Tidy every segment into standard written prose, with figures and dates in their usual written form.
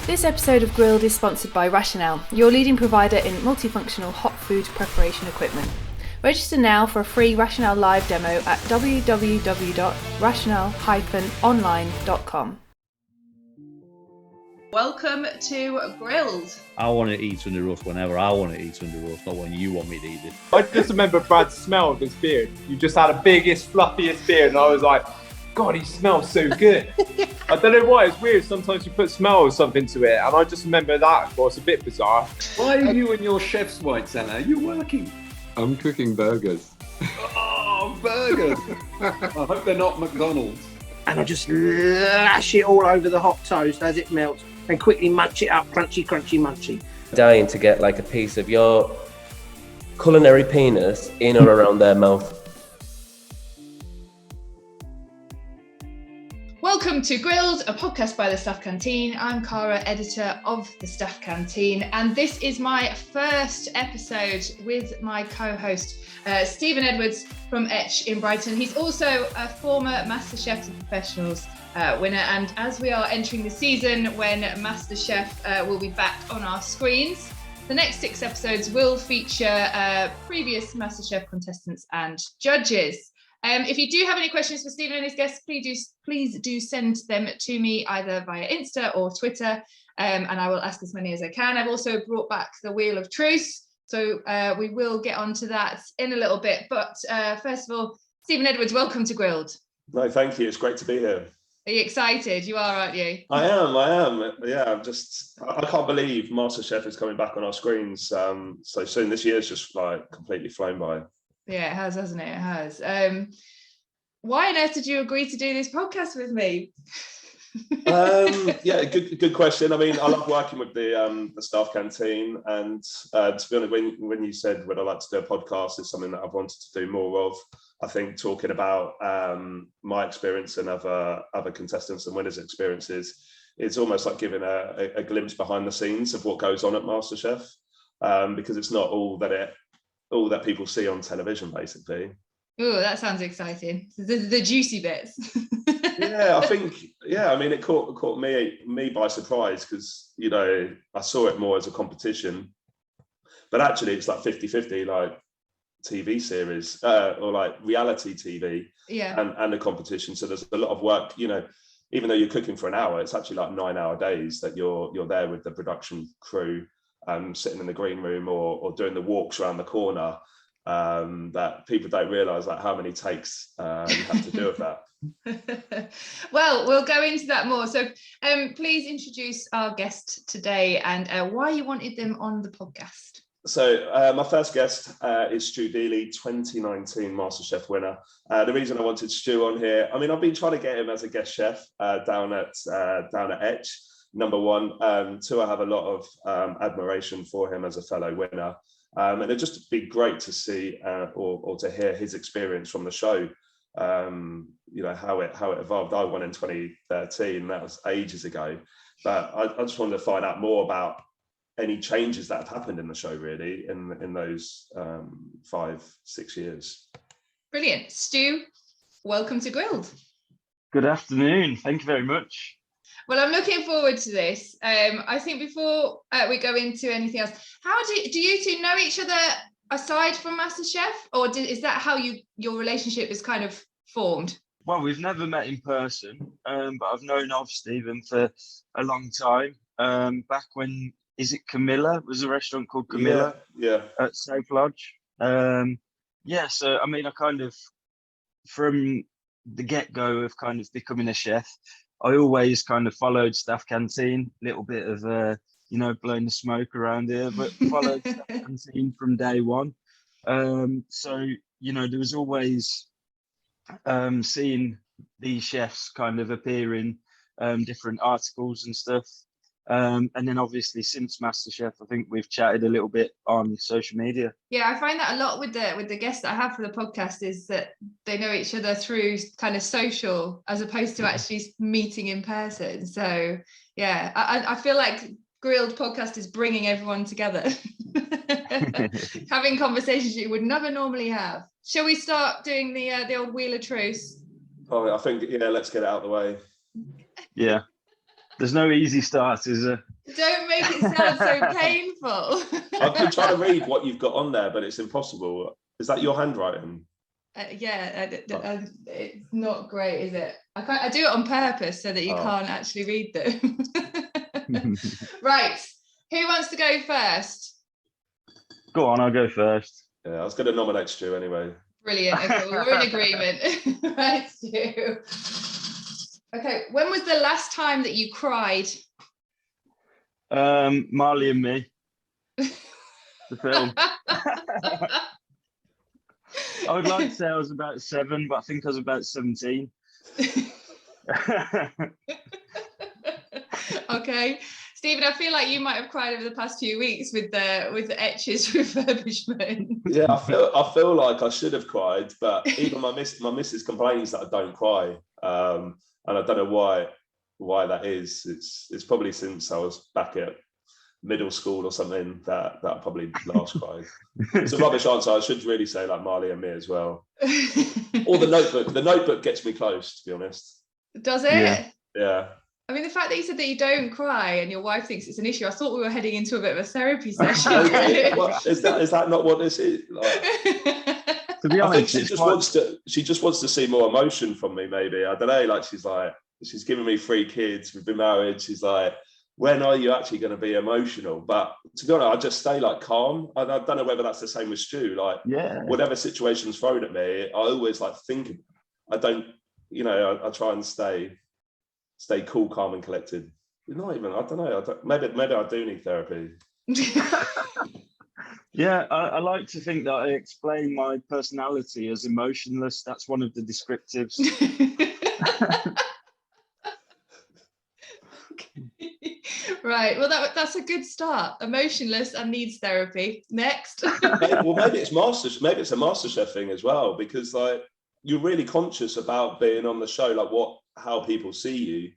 This episode of Grilled is sponsored by Rationale, your leading provider in multifunctional hot food preparation equipment. Register now for a free Rationale live demo at www.rationale-online.com. Welcome to Grilled. I want to eat under roast whenever I want to eat under roast, not when you want me to eat it. I just remember Brad's smell of his beard. You just had a biggest, fluffiest beard, and I was like, God, he smells so good. I don't know why, it's weird. Sometimes you put smell or something to it, and I just remember that. Well, it's a bit bizarre. Why are you in your chef's white, Anna? Are you working? I'm cooking burgers. Oh, burgers! I hope they're not McDonald's. And I just lash it all over the hot toast as it melts and quickly munch it up, crunchy, crunchy, munchy. Dying to get like a piece of your culinary penis in or around their mouth. Welcome to Grilled, a podcast by the Staff Canteen. I'm Cara, editor of the Staff Canteen, and this is my first episode with my co-host, Stephen Edwards from Etch in Brighton. He's also a former Masterchef to Professionals winner, and as we are entering the season when Masterchef will be back on our screens, the next 6 episodes will feature previous Masterchef contestants and judges. If you do have any questions for Stephen and his guests, please do send them to me either via Insta or Twitter, and I will ask as many as I can. I've also brought back the Wheel of Truth, so we will get onto that in a little bit. But first of all, Stephen Edwards, welcome to Grilled. No, thank you. It's great to be here. Are you excited? You are, aren't you? I am. Yeah, I can't believe MasterChef is coming back on our screens so soon. This year's just like completely flown by. Yeah, it has, hasn't it? It has. Why on earth did you agree to do this podcast with me? Yeah, good question. I mean, I love working with the Staff Canteen, and to be honest, when you said would I like to do a podcast, it's something that I've wanted to do more of. I think talking about my experience and other contestants and winners' experiences, it's almost like giving a glimpse behind the scenes of what goes on at MasterChef, because it's not all that people see on television, basically. Oh, that sounds exciting. The juicy bits. Yeah, I think. Yeah, I mean, it caught me by surprise because I saw it more as a competition, but actually it's like 50-50, like TV series or like reality TV, and a competition. So there's a lot of work. Even though you're cooking for an hour, it's actually like 9-hour days that you're there with the production crew. Sitting in the green room or doing the walks around the corner, that people don't realise like how many takes you have to do with that. Well, we'll go into that more. So please introduce our guest today and why you wanted them on the podcast. So my first guest is Stu Deeley, 2019 MasterChef winner. The reason I wanted Stu on here, I mean, I've been trying to get him as a guest chef down at Etch. Number one. 2, I have a lot of admiration for him as a fellow winner. And it'd just be great to see or to hear his experience from the show. How it evolved. I won in 2013. That was ages ago. But I just wanted to find out more about any changes that have happened in the show, really, in those 5-6 years. Brilliant. Stu, welcome to Grilled. Good afternoon. Thank you very much. Well, I'm looking forward to this. I think before we go into anything else, how do you two know each other aside from MasterChef, or is that how your relationship is kind of formed? Well, we've never met in person, but I've known of Stephen for a long time. Back when, is it Camilla? Was a restaurant called Camilla? Yeah. At Solihull. So I mean, I kind of, from the get-go of kind of becoming a chef, I always kind of followed Staff Canteen, little bit of, blowing the smoke around here, but followed Staff Canteen from day one. So, there was always seeing these chefs kind of appear in different articles and stuff. And then obviously since MasterChef, I think we've chatted a little bit on social media. Yeah, I find that a lot with the guests that I have for the podcast is that they know each other through kind of social as opposed to actually meeting in person. So yeah, I feel like Grilled podcast is bringing everyone together. Having conversations you would never normally have. Shall we start doing the old Wheel of Truth? Oh, I think, let's get it out of the way. Yeah. There's no easy start, is there? Don't make it sound so painful. I've been trying to read what you've got on there, but it's impossible. Is that your handwriting? It's not great, is it? I do it on purpose so that you can't actually read them. Right, who wants to go first? Go on, I'll go first. Yeah, I was going to nominate Stu anyway. Brilliant. Okay, well, we're in agreement. Right, Stu. Okay, when was the last time that you cried? Marley and Me, the film. I would like to say I was about 7, but I think I was about 17. Okay, Stephen, I feel like you might have cried over the past few weeks with the Etch's refurbishment. Yeah, I feel like I should have cried, but even my missus complains that I don't cry, and I don't know why that is. It's probably since I was back at middle school or something that I probably last cried. It's a rubbish answer. I should really say like Marley and Me as well. Or The Notebook. The Notebook gets me close, to be honest. Does it? Yeah. I mean, the fact that you said that you don't cry and your wife thinks it's an issue, I thought we were heading into a bit of a therapy session. What, is that not what this is? Like, to be honest, I think she just wants to see more emotion from me, maybe. I don't know, like she's giving me 3 kids, we've been married, she's like, when are you actually going to be emotional? But to be honest, I just stay like calm. I don't know whether that's the same with Stu. Like, whatever situation's thrown at me, I always like think. I don't, I try and stay cool, calm, and collected. Not even. I don't know. Maybe I do need therapy. Yeah, I like to think that I explain my personality as emotionless. That's one of the descriptives. Right, well that's a good start. Emotionless and needs therapy. Next. Well, maybe it's a Masterchef thing as well, because like you're really conscious about being on the show, like how people see you,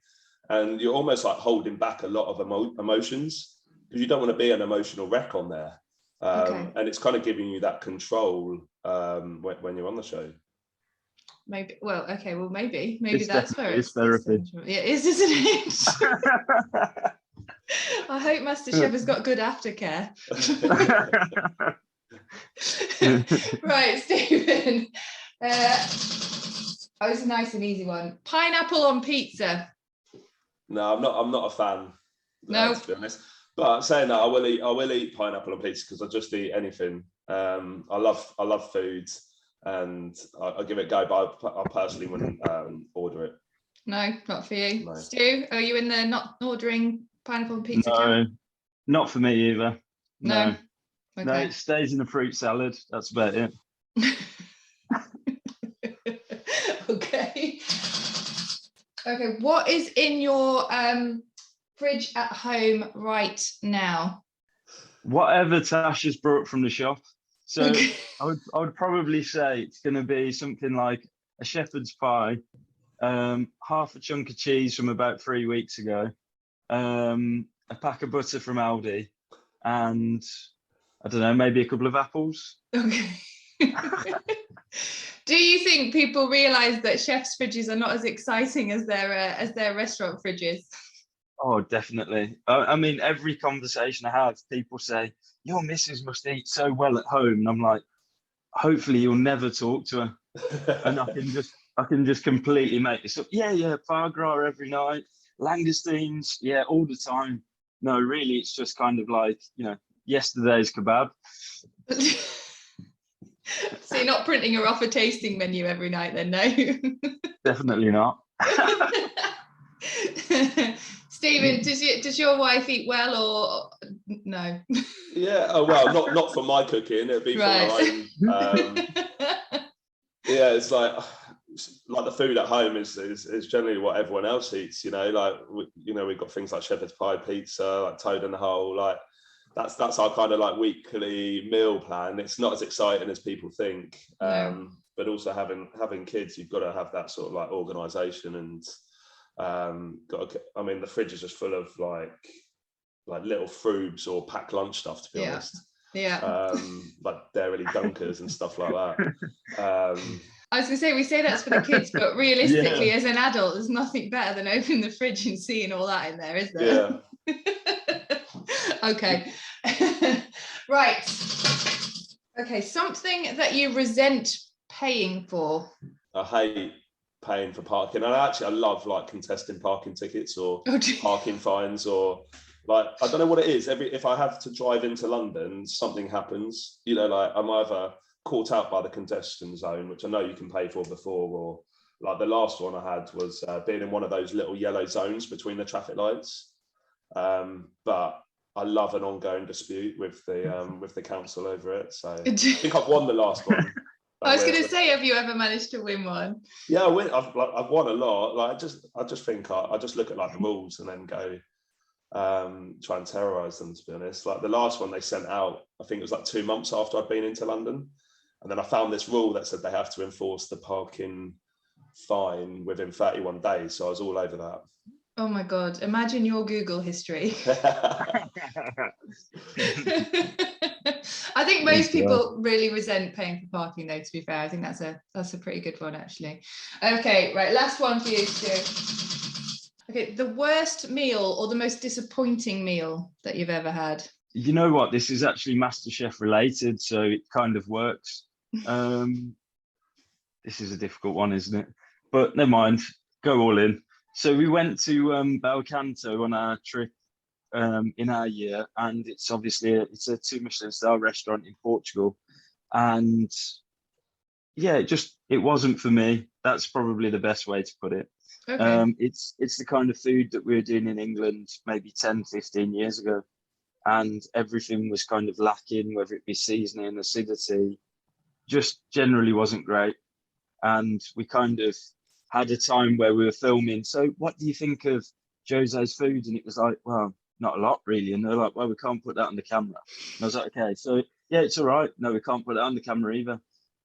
and you're almost like holding back a lot of emotions because you don't want to be an emotional wreck on there. And it's kind of giving you that control when you're on the show. Maybe. Well, okay. Well, maybe that's where it's therapy. Yeah, it is, isn't it? I hope Masterchef has got good aftercare. Right, Stephen. That was a nice and easy one. Pineapple on pizza. No, I'm not a fan. No, to be honest. But saying that, I will eat pineapple on pizza because I just eat anything. I love food, and I'll give it a go. But I personally wouldn't order it. No, not for you. No. Stu, are you in the not ordering pineapple on pizza? No, not for me either. No. Okay. No, it stays in a fruit salad. That's about it. Okay. Okay, what is in your fridge at home right now? Whatever Tash has brought from the shop. So I would probably say it's going to be something like a shepherd's pie, half a chunk of cheese from about 3 weeks ago, a pack of butter from Aldi, and I don't know, maybe a couple of apples. Okay. Do you think people realise that chefs' fridges are not as exciting as their restaurant fridges? Oh, definitely. I mean, every conversation I have, people say, your missus must eat so well at home. And I'm like, hopefully you'll never talk to her. And I can just completely make this up. Yeah, foie gras every night, langoustines, yeah, all the time. No, really, it's just kind of like, yesterday's kebab. So you're not printing her off a tasting menu every night then, no? Definitely not. Stephen, does your wife eat well or no? Yeah, well, not for my cooking. It'd be for my own. Yeah, it's like the food at home is generally what everyone else eats. We've got things like shepherd's pie, pizza, like toad in the hole. Like that's our kind of like weekly meal plan. It's not as exciting as people think. But also having kids, you've got to have that sort of like organisation and. The fridge is just full of like little frubes or packed lunch stuff, to be honest. Yeah. Like Dairy Dunkers and stuff like that. I was gonna say we say that's for the kids, but realistically, as an adult, there's nothing better than opening the fridge and seeing all that in there, is there? Yeah. Okay. Right. Okay, something that you resent paying for. I hate paying for parking, and I love like contesting parking tickets or parking fines, or like I don't know what it is. If I have to drive into London, something happens. You know, like I'm either caught out by the congestion zone, which I know you can pay for before, or like the last one I had was being in one of those little yellow zones between the traffic lights. But I love an ongoing dispute with the council over it. So I think I've won the last one. I was going to say, have you ever managed to win one? Yeah, I've won a lot. Like I just think I just look at like the rules and then go try and terrorise them. To be honest, like the last one they sent out, I think it was like 2 months after I'd been into London, and then I found this rule that said they have to enforce the parking fine within 31 days. So I was all over that. Oh my God, imagine your Google history. I think most people really resent paying for parking though, to be fair. I think that's a pretty good one actually. Okay, right, last one for you, Stu. Okay, the worst meal or the most disappointing meal that you've ever had? You know what? This is actually MasterChef related, so it kind of works. This is a difficult one, isn't it? But never mind, go all in. So we went to Belcanto on our trip in our year, and it's obviously it's a 2 Michelin star restaurant in Portugal, and yeah, it wasn't for me. That's probably the best way to put it. Okay. It's the kind of food that we were doing in England maybe 10-15 years ago, and everything was kind of lacking, whether it be seasoning, acidity, just generally wasn't great. And we kind of had a time where we were filming, so what do you think of Jose's food? And it was like, well, not a lot really. And they're like, well, we can't put that on the camera. And I was like, okay, so yeah, it's all right. No, we can't put it on the camera either.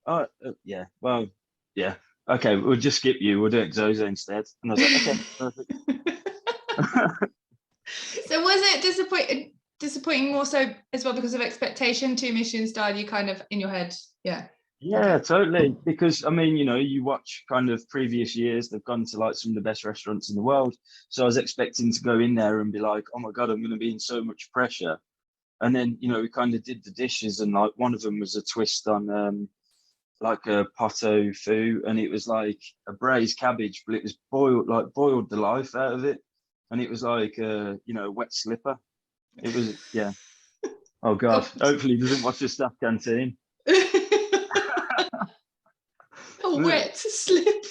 Oh, yeah, well, yeah. Okay, we'll just skip you. We'll do it Jose instead. And I was like, okay, perfect. So was it disappointing more so as well because of expectation? 2 Michelin star, you kind of in your head, yeah. Yeah, totally. Because I mean, you know, you watch kind of previous years, they've gone to like some of the best restaurants in the world. So I was expecting to go in there and be like, oh my God, I'm going to be in so much pressure. And then, you know, we kind of did the dishes, and like one of them was a twist on like a potato foo, and it was like a braised cabbage, but it was boiled the life out of it. And it was like you know, a wet slipper. It was, yeah. Oh God, hopefully he doesn't watch the Staff Canteen. A wet slip.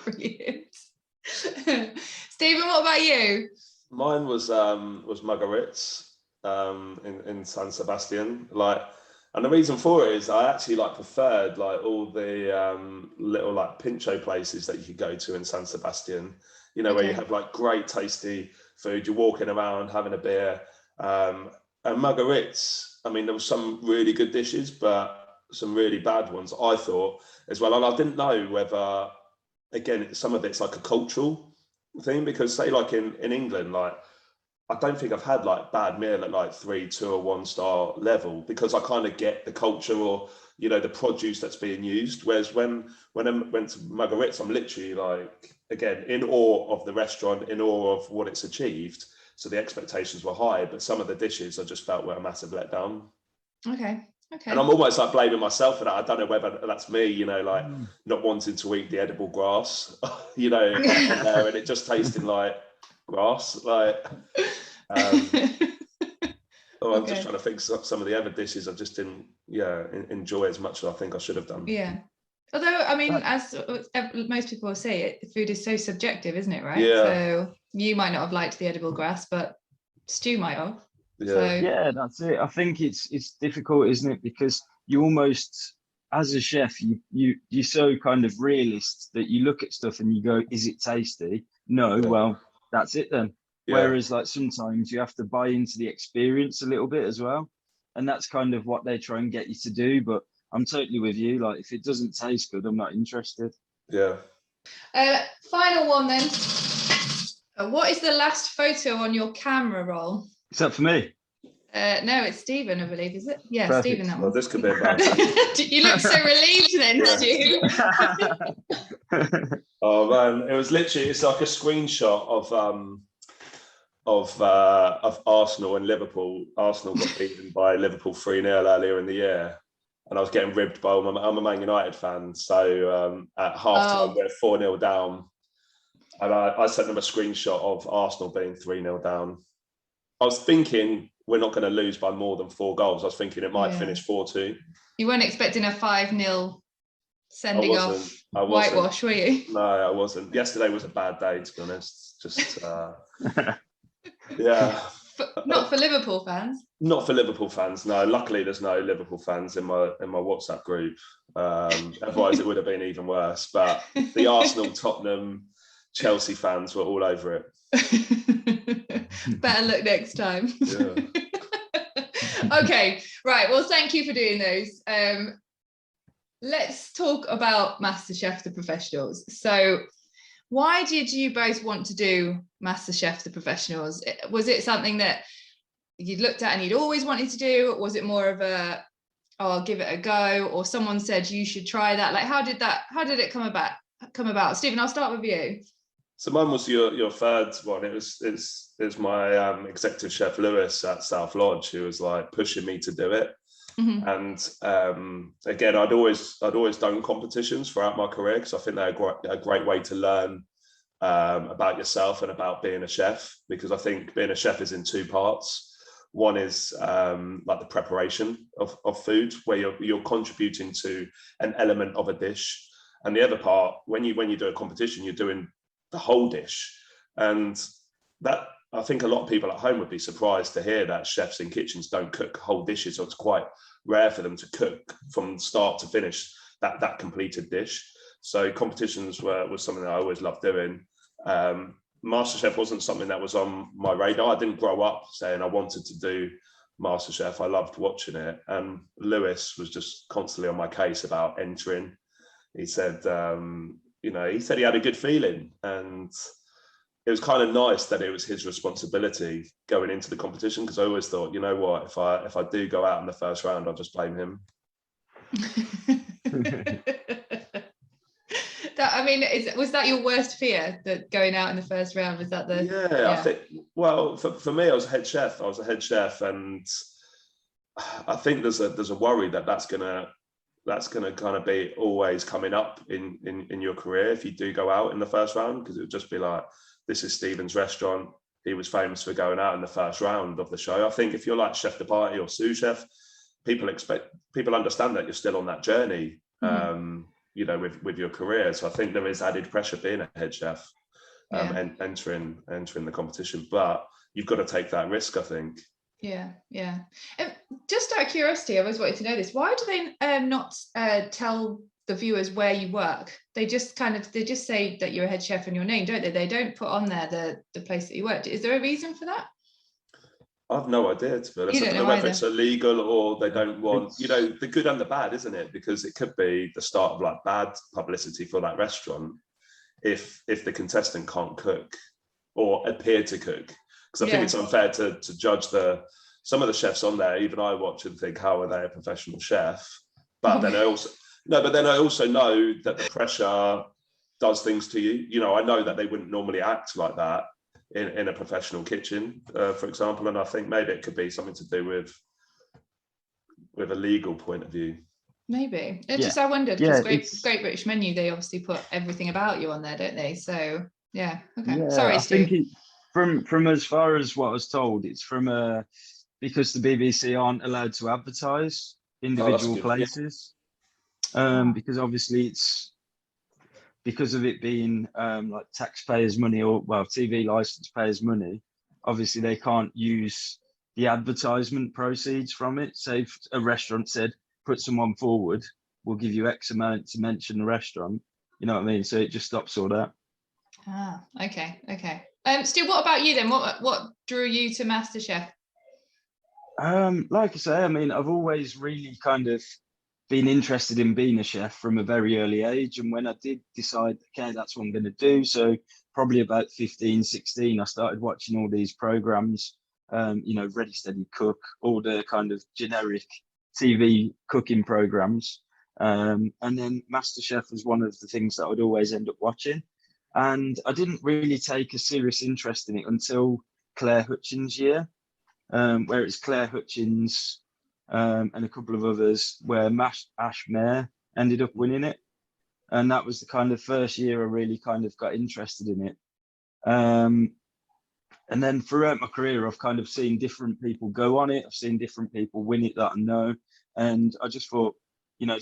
Brilliant. Stephen, what about you? Mine was Marguerite's in San Sebastian. Like, and the reason for it is I actually like preferred like all the little like pincho places that you could go to in San Sebastian. You know, where you have like great tasty food. You're walking around having a beer. And Marguerite's, I mean, there were some really good dishes, but some really bad ones, I thought, as well. And I didn't know whether, again, some of it's like a cultural thing, because say like in England, like I don't think I've had like bad meal at like 3, 2 or 1 star level, because I kind of get the culture or, you know, the produce that's being used. Whereas when I went to Marguerite's, I'm literally like, again, in awe of the restaurant, in awe of what it's achieved. So the expectations were high, but some of the dishes I just felt were a massive letdown. Okay. And I'm almost like blaming myself for that. I don't know whether that's me, you know, like not wanting to eat the edible grass, you know, and it just tasting like grass. Like, I'm just trying to think of some of the other dishes I just didn't, enjoy as much as I think I should have done. Yeah. Although, I mean, as most people will say, food is so subjective, isn't it, right? Yeah. So you might not have liked the edible grass, but Stu might have. Yeah. So. Yeah, that's it. I think it's difficult, isn't it? Because you almost, as a chef, you're so kind of realist that you look at stuff and you go, is it tasty? No, well, that's it then. Yeah. Whereas like sometimes you have to buy into the experience a little bit as well. And that's kind of what they try and get you to do. But I'm totally with you. Like, if it doesn't taste good, I'm not interested. Yeah. Final one then. What is the last photo on your camera roll? Is that for me? No, it's Stephen, I believe, is it? Yeah, Perfect. Stephen, that one. Well, this could be about You look so relieved then, Stu. Oh man, it's like a screenshot of of Arsenal and Liverpool. Arsenal got beaten by Liverpool 3-0 earlier in the year, and I was getting ribbed by I'm a Man United fan. So at halftime we're 4-0 down, and I sent them a screenshot of Arsenal being 3-0 down. I was thinking we're not going to lose by more than 4 goals. I was thinking it might finish 4-2. You weren't expecting a 5-0 sending off whitewash, were you? No, I wasn't. Yesterday was a bad day, to be honest. Just yeah. Not for Liverpool fans. Not for Liverpool fans. No, luckily there's no Liverpool fans in my WhatsApp group. Otherwise it would have been even worse. But the Arsenal, Tottenham, Chelsea fans were all over it. Better look next time. Yeah. Okay, right. Well, thank you for doing those. Let's talk about MasterChef The Professionals. So why did you both want to do MasterChef The Professionals? Was it something that you'd looked at and you'd always wanted to do? Was it more of a, oh, I'll give it a go, or someone said you should try that? Like, how did it come about? Stephen, I'll start with you. So mine was your third one. It was my executive chef Lewis at South Lodge, who was like pushing me to do it. Mm-hmm. And again, I'd always done competitions throughout my career, because I think they're a great way to learn about yourself and about being a chef, because I think being a chef is in 2 parts. One is like the preparation of food, where you're contributing to an element of a dish, and the other part, when you do a competition, you're doing the whole dish. And that, I think a lot of people at home would be surprised to hear that chefs in kitchens don't cook whole dishes, or it's quite rare for them to cook from start to finish that completed dish. So competitions was something that I always loved doing. MasterChef wasn't something that was on my radar. I didn't grow up saying I wanted to do MasterChef. I loved watching it. And Lewis was just constantly on my case about entering. He said, he said he had a good feeling, and it was kind of nice that it was his responsibility going into the competition, because I always thought, you know what, if I do go out in the first round, I'll just blame him. Was that your worst fear, that going out in the first round? Was that the? Yeah. I think. Well, for me, I was a head chef. And I think there's a worry that's gonna kind of be always coming up in your career if you do go out in the first round, because it would just be like, this is Stephen's restaurant. He was famous for going out in the first round of the show. I think if you're like chef de partie or sous chef, people understand that you're still on that journey, with your career. So I think there is added pressure being a head chef and entering the competition, but you've got to take that risk, I think. Yeah. And just out of curiosity, I always wanted to know this. Why do they not tell the viewers where you work? They just say that you're a head chef and your name, don't they? They don't put on there the place that you worked. Is there a reason for that? I've no idea, to be honest. I don't know whether it's illegal or they don't want, the good and the bad, isn't it? Because it could be the start of like bad publicity for that restaurant if the contestant can't cook or appear to cook. Because I think it's unfair to judge some of the chefs on there. Even I watch and think, how are they a professional chef? But then I also know that the pressure does things to you. I know that they wouldn't normally act like that in a professional kitchen, for example. And I think maybe it could be something to do with a legal point of view. Maybe. I wondered, because Great British Menu, they obviously put everything about you on there, don't they? So yeah. Okay. Yeah, sorry, Stu. From as far as what I was told, it's from because the BBC aren't allowed to advertise individual places, because obviously it's because of it being like taxpayers' money, or TV license payers' money. Obviously, they can't use the advertisement proceeds from it. Say if a restaurant said, "Put someone forward, we'll give you X amount to mention the restaurant." You know what I mean? So it just stops all that. Okay. Stu, what about you then? What drew you to MasterChef? Like I say, I've always really kind of been interested in being a chef from a very early age. And when I did decide, okay, that's what I'm going to do. So probably about 15, 16, I started watching all these programs, Ready, Steady, Cook, all the kind of generic TV cooking programs. And then MasterChef was one of the things that I would always end up watching. And I didn't really take a serious interest in it until Claire Hutchins' year, where it's Claire Hutchins and a couple of others, where Ash Mayer ended up winning it. And that was the kind of first year I really kind of got interested in it. And then throughout my career, I've kind of seen different people go on it. I've seen different people win it that I know. And I just thought, you know,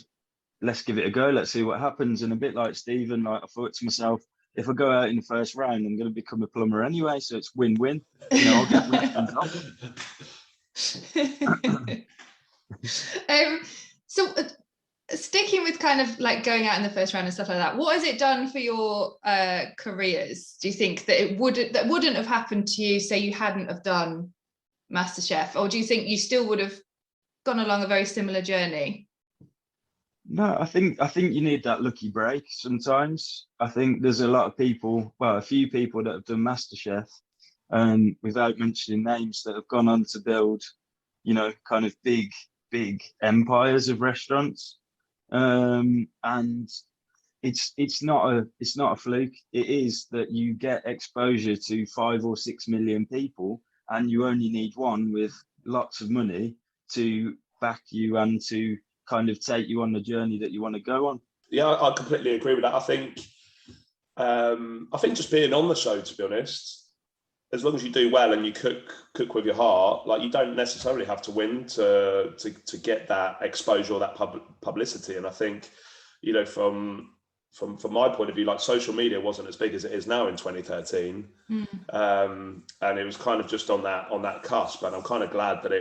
let's give it a go. Let's see what happens. And a bit like Stephen, like I thought to myself, if I go out in the first round, I'm going to become a plumber anyway. So it's win-win. You know, I'll get restaurants off. So sticking with kind of like going out in the first round and stuff like that, what has it done for your careers? Do you think that wouldn't have happened to you, say you hadn't have done MasterChef, or do you think you still would have gone along a very similar journey? No, I think you need that lucky break sometimes. I think there's a lot of people, well, a few people that have done MasterChef, without mentioning names, that have gone on to build, you know, kind of big empires of restaurants. And it's not a fluke. It is that you get exposure to 5 or 6 million people, and you only need one with lots of money to back you and to kind of take you on the journey that you want to go on. Yeah, I completely agree with that. I think just being on the show, to be honest, as long as you do well and you cook with your heart, like, you don't necessarily have to win to get that exposure or that publicity. And I think, you know, from my point of view, like, social media wasn't as big as it is now in 2013, and it was kind of just on that cusp. And I'm kind of glad that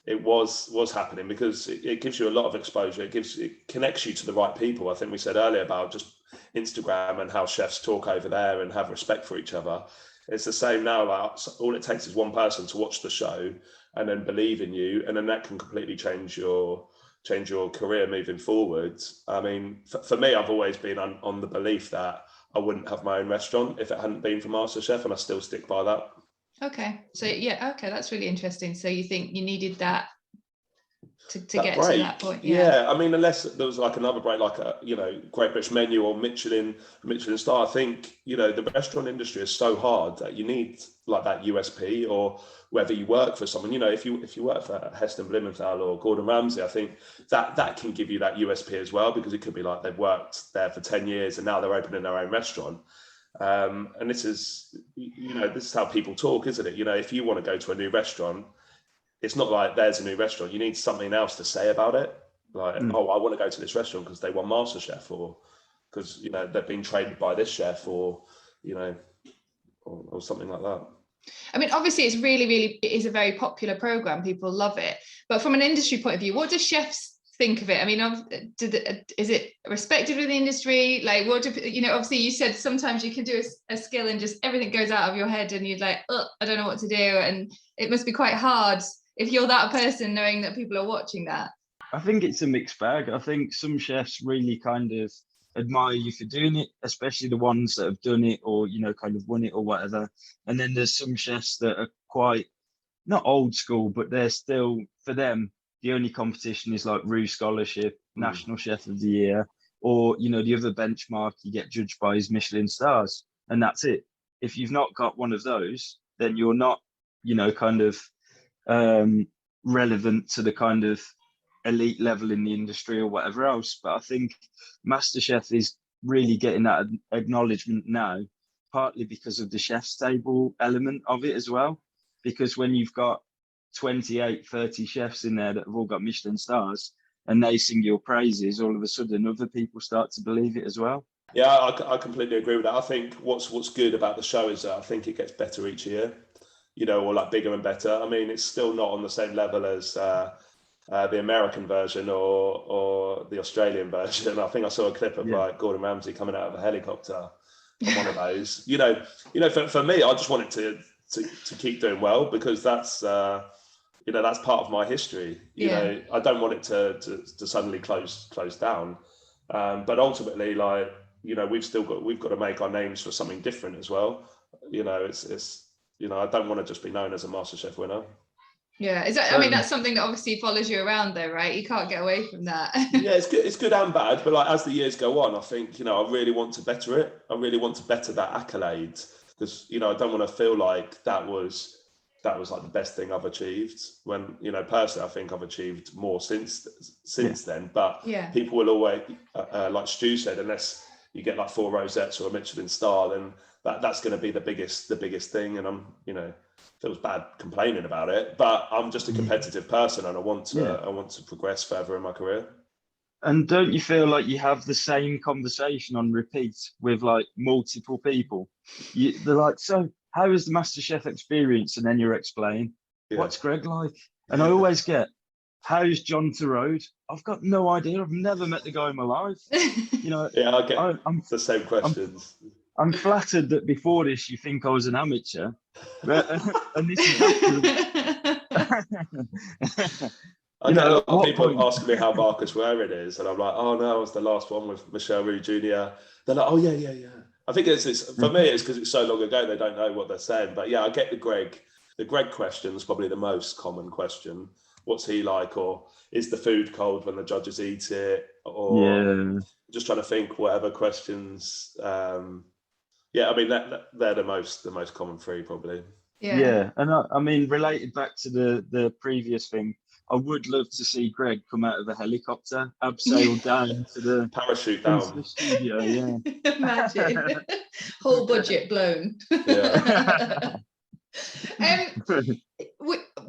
it was happening, because it gives you a lot of exposure. It connects you to the right people. I think we said earlier about just Instagram and how chefs talk over there and have respect for each other. It's the same now. Like, all it takes is one person to watch the show and then believe in you, and then that can completely change your career moving forward. I mean, for me, I've always been on the belief that I wouldn't have my own restaurant if it hadn't been for MasterChef, and I still stick by that. Okay, so yeah, okay, that's really interesting. So you think you needed that to get break. to that point? Yeah, I mean, unless there was like another break, like a, you know, Great British Menu or Michelin star. I think, you know, the restaurant industry is so hard that you need like that USP, or whether you work for someone, you know, if you work for Heston Blumenthal or Gordon Ramsay, I think that can give you that USP as well, because it could be like they've worked there for 10 years and now they're opening their own restaurant. And this is how people talk, isn't it? You know, if you want to go to a new restaurant, it's not like there's a new restaurant. You need something else to say about it. Like, oh, I want to go to this restaurant because they won MasterChef, or because, you know, they've been trained by this chef, or, you know, or something like that. I mean, obviously it is a very popular program. People love it. But from an industry point of view, what do chefs think of it? I mean, is it respected in the industry? Like, what do you know? Obviously, you said sometimes you can do a skill and just everything goes out of your head, and you're like, oh, I don't know what to do, and it must be quite hard if you're that person, knowing that people are watching that. I think it's a mixed bag. I think some chefs really kind of admire you for doing it, especially the ones that have done it, or, you know, kind of won it or whatever. And then there's some chefs that are quite, not old school, but they're still, for them, the only competition is like Roux Scholarship, National Chef of the Year, or, you know, the other benchmark you get judged by is Michelin stars, and that's it. If you've not got one of those, then you're not, you know, kind of relevant to the kind of elite level in the industry or whatever else. But I think MasterChef is really getting that acknowledgement now, partly because of the chef's table element of it as well. Because when you've got 28, 30 chefs in there that have all got Michelin stars and they sing your praises, all of a sudden other people start to believe it as well. Yeah, I completely agree with that. I think what's good about the show is that I think it gets better each year, you know, or like bigger and better. I mean, it's still not on the same level as the American version or the Australian version. I think I saw a clip of like Gordon Ramsay coming out of a helicopter on one of those. You know, for me, I just want it to keep doing well, because that's you know, that's part of my history. You know, I don't want it to suddenly close down. But ultimately, like, you know, we've got to make our names for something different as well. You know, it's you know, I don't want to just be known as a MasterChef winner. Yeah, is that? I mean, that's something that obviously follows you around, though, right? You can't get away from that. Yeah, it's good and bad, but like as the years go on, I think, you know, I really want to better it. I really want to better that accolade, because, you know, I don't want to feel like that was that was like the best thing I've achieved. When, you know, personally, I think I've achieved more since then. But people will always, like Stu said, unless you get like 4 rosettes or a Michelin star, then that's going to be the biggest thing. And I'm, you know, feels bad complaining about it, but I'm just a competitive person, and I want to progress further in my career. And don't you feel like you have the same conversation on repeat with like multiple people? They're like, so how was the MasterChef experience? And then you're explaining, what's Greg like? And I always get, how's John Road? I've got no idea. I've never met the guy in my life. You know, I get the same questions. I'm flattered that before this you think I was an amateur, and this is after. I get a lot of people asking me how Marcus Waring is, and I'm like, oh no, I was the last one with Michelle Roux Jr. They're like, oh yeah. I think it's for me, it's because it's so long ago they don't know what they're saying. But yeah, I get the Greg question is probably the most common question. What's he like? Or is the food cold when the judges eat it? Or just trying to think whatever questions. I mean they're the most common 3 probably. Yeah, and I mean, related back to the previous thing, I would love to see Greg come out of a helicopter, abseil down to the parachute down to the studio. Yeah, imagine whole budget blown.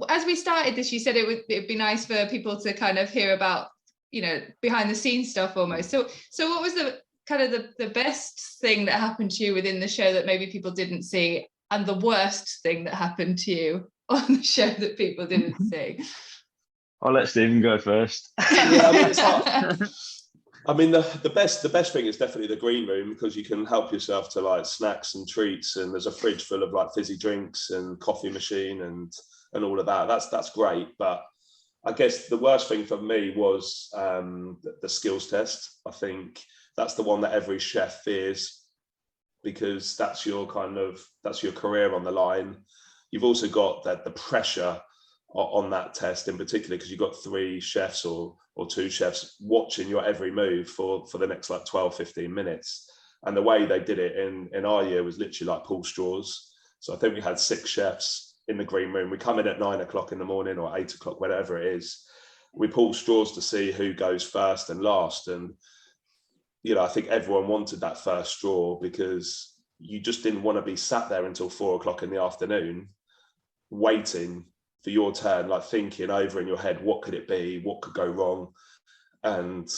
As we started this, you said it'd be nice for people to kind of hear about, you know, behind the scenes stuff almost. So what was the kind of the best thing that happened to you within the show that maybe people didn't see, and the worst thing that happened to you on the show that people didn't see? I'll let Stephen go first. I mean, it's hard. I mean, the best thing is definitely the green room, because you can help yourself to like snacks and treats, and there's a fridge full of like fizzy drinks and coffee machine and all of that. That's great. But I guess the worst thing for me was the skills test. I think that's the one that every chef fears, because that's your career on the line. You've also got the pressure on that test in particular, because you've got 3 chefs or 2 chefs watching your every move for the next like 12-15 minutes. And the way they did it in our year was literally like pull straws. So I think we had 6 chefs in the green room. We come in at 9 o'clock in the morning or 8 o'clock, whatever it is. We pull straws to see who goes first and last. And, you know, I think everyone wanted that first straw, because you just didn't want to be sat there until 4 o'clock in the afternoon waiting for your turn, like thinking over in your head, what could it be? What could go wrong? And